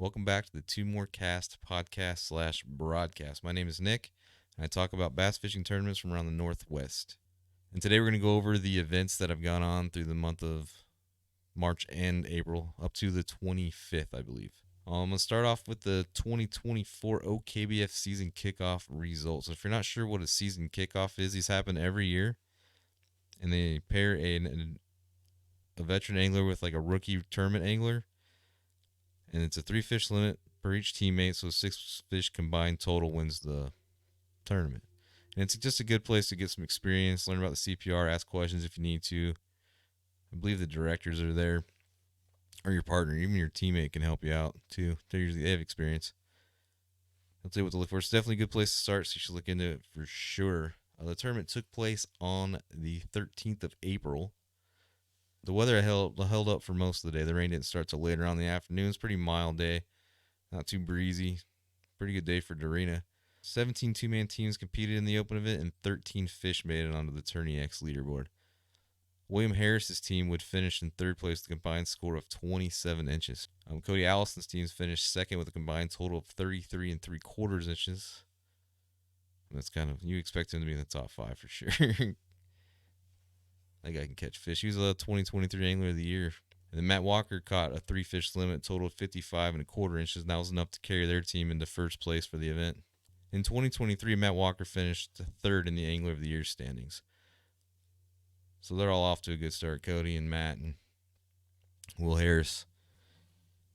Welcome back to the Two More Cast podcast / broadcast. My name is Nick, and I talk about bass fishing tournaments from around the Northwest. And today we're going to go over the events that have gone on through the month of March and April, up to the 25th, I believe. I'm going to start off with the 2024 OKBF season kickoff results. If you're not sure what a season kickoff is, these happen every year, and they pair a veteran angler with like a rookie tournament angler. And it's a 3 fish limit per each teammate, so 6 fish combined total wins the tournament. And it's just a good place to get some experience, learn about the CPR, ask questions if you need to. I believe the directors are there, or your partner, even your teammate can help you out too. They have experience. I'll tell you what to look for. It's definitely a good place to start, so you should look into it for sure. The tournament took place on the 13th of April. The weather held up for most of the day. The rain didn't start till later on in the afternoon. It's a pretty mild day, not too breezy. Pretty good day for Dorina. 17 two-man teams competed in the open event, and 13 fish made it onto the Tourney X leaderboard. William Harris's team would finish in third place with a combined score of 27 inches. Cody Allison's teams finished second with a combined total of 33 and 3/4 inches. That's you expect him to be in the top 5 for sure. That guy can catch fish. He was a 2023 Angler of the Year. And then Matt Walker caught a 3 fish limit, total of 55 and 1/4 inches, and that was enough to carry their team into first place for the event. In 2023, Matt Walker finished third in the Angler of the Year standings. So they're all off to a good start, Cody and Matt and Will Harris.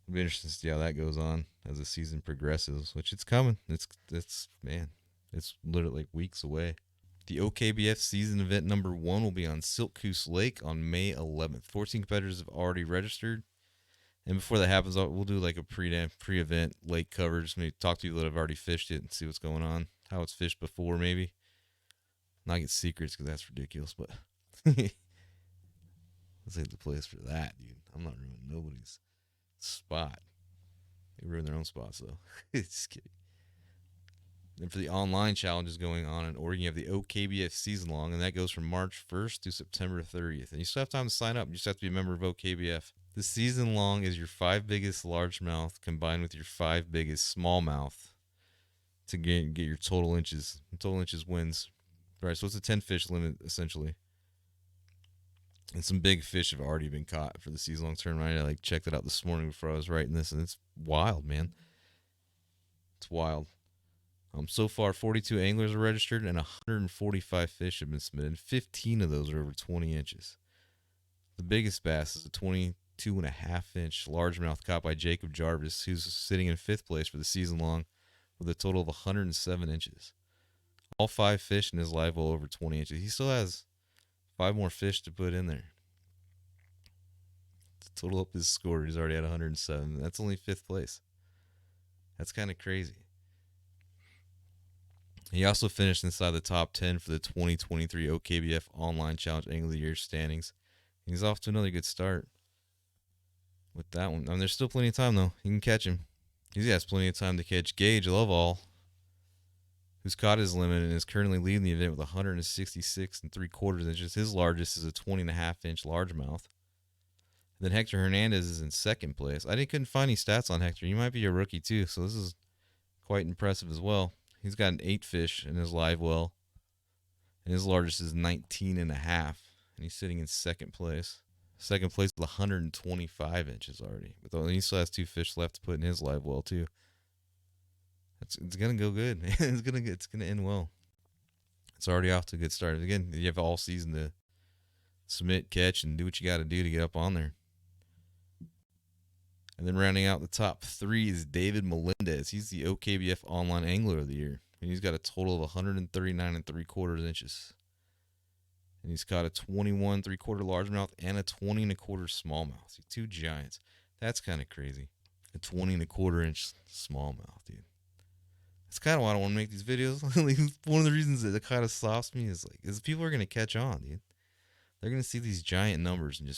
It'll be interesting to see how that goes on as the season progresses, which it's coming. It's literally like weeks away. The OKBF season event number 1 will be on Siltcoose Lake on May 11th. 14 competitors have already registered. And before that happens, we'll do like a pre-event lake coverage. Maybe talk to people that have already fished it and see what's going on, how it's fished before maybe. Not get secrets because that's ridiculous, but let's save the place for that, dude. I'm not ruining nobody's spot. They ruin their own spots, though. Just kidding. And for the online challenges going on in Oregon, you have the OKBF season long, and that goes from March 1st to September 30th. And you still have time to sign up. You just have to be a member of OKBF. The season long is your 5 biggest largemouth combined with your 5 biggest smallmouth to get your total inches. Total inches wins. All right, so it's a 10 fish limit essentially. And some big fish have already been caught for the season long tournament. I checked it out this morning before I was writing this, and it's wild, man. It's wild. So far, 42 anglers are registered, and 145 fish have been submitted. 15 of those are over 20 inches. The biggest bass is a 22.5-inch largemouth caught by Jacob Jarvis, who's sitting in 5th place for the season long with a total of 107 inches. All 5 fish in his live well over 20 inches. He still has 5 more fish to put in there. To total up his score, he's already at 107. That's only 5th place. That's kind of crazy. He also finished inside the top 10 for the 2023 OKBF Online Challenge Angler of the Year standings. He's off to another good start with that one. There's still plenty of time, though. You can catch him. He has plenty of time to catch Gage Lovall, who's caught his limit and is currently leading the event with 166 and 3/4 inches. His largest is a 20.5-inch largemouth. Then Hector Hernandez is in 2nd place. Couldn't find any stats on Hector. He might be a rookie, too, so this is quite impressive as well. He's got an 8 fish in his live well, and his largest is 19.5, and he's sitting in 2nd place. 2nd place with 125 inches already. But he still has 2 fish left to put in his live well too. It's gonna go good, man. It's gonna end well. It's already off to a good start. Again, you have all season to submit, catch, and do what you got to do to get up on there. And then rounding out the top 3 is David Melendez. He's the OKBF Online Angler of the Year. And he's got a total of 139 and 3/4 inches. And he's caught a 21 3/4 largemouth and a 20 1/4 smallmouth. 2 giants. That's kind of crazy. A 20 1/4 inch smallmouth, dude. That's kind of why I don't want to make these videos. One of the reasons that it kind of stops me is people are going to catch on, dude. They're going to see these giant numbers and they're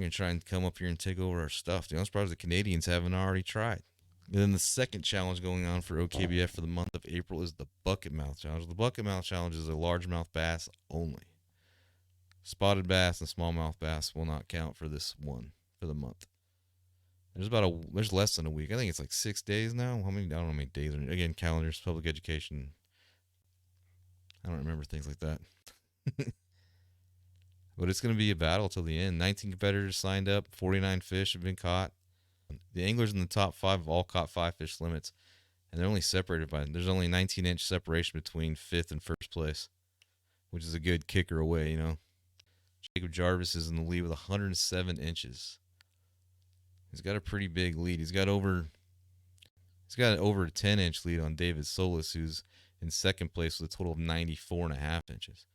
going to try and come up here and take over our stuff. Dude, I'm surprised the Canadians haven't already tried. And then the second challenge going on for OKBF for the month of April is the Bucket Mouth Challenge. The Bucket Mouth Challenge is a largemouth bass only. Spotted bass and smallmouth bass will not count for this one for the month. There's less than a week. I think it's like 6 days now. How many? I don't know how many days. Again, calendars, public education. I don't remember things like that. But it's going to be a battle till the end. 19 competitors signed up. 49 fish have been caught. The anglers in the top five have all caught 5 fish limits, and they're only separated by. There's only 19-inch separation between fifth and first place, which is a good kicker away. Jacob Jarvis is in the lead with 107 inches. He's got a pretty big lead. He's got over a 10-inch lead on David Solis, who's in second place with a total of 94.5 inches.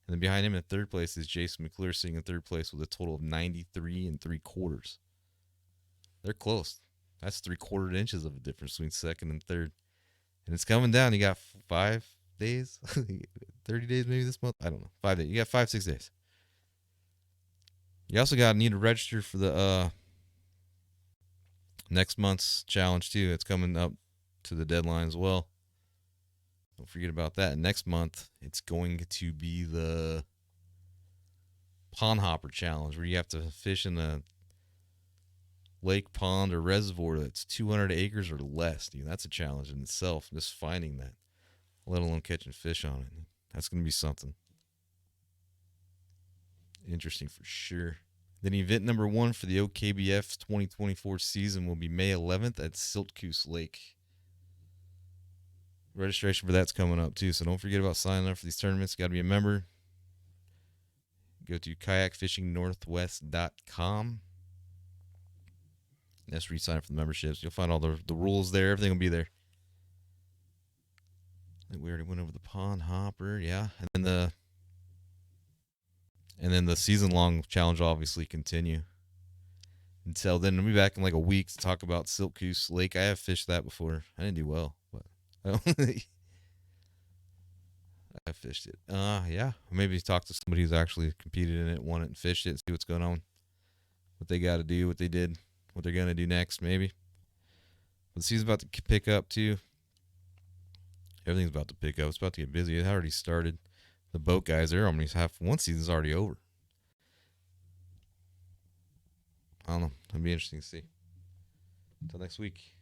And then behind him in third place is Jason McClure, sitting in third place with a total of 93 3/4. They're close. That's 3/4 inches of a difference between second and third. And it's coming down. You got 5 days, 30 days maybe this month. I don't know. 5 days. You got 5, 6 days. You also need to register for the next month's challenge too. It's coming up to the deadline as well. Don't forget about that. Next month, it's going to be the pond hopper challenge, where you have to fish in a lake, pond, or reservoir that's 200 acres or less. Dude, that's a challenge in itself, just finding that, let alone catching fish on it. That's going to be something interesting for sure. Then event number 1 for the OKBF 2024 season will be May 11th at Siltcoos Lake. Registration for that's coming up too, so don't forget about signing up for these tournaments. Got to be a member. Go to kayakfishingnorthwest.com. That's where you sign up for the memberships. You'll find all the rules there. Everything will be there. I think we already went over the pond hopper, yeah. And then the season-long challenge will obviously continue. Until then, I'll be back in like a week to talk about Siltcoos Lake. I have fished that before. I didn't do well, but I fished it. Yeah. Maybe talk to somebody who's actually competed in it, won it, and fished it, see what's going on, what they got to do, what they did, what they're going to do next, maybe. But the season's about to pick up, too. Everything's about to pick up. It's about to get busy. It already started. The boat guys, they're almost one season's already over. I don't know. It'll be interesting to see. Until next week.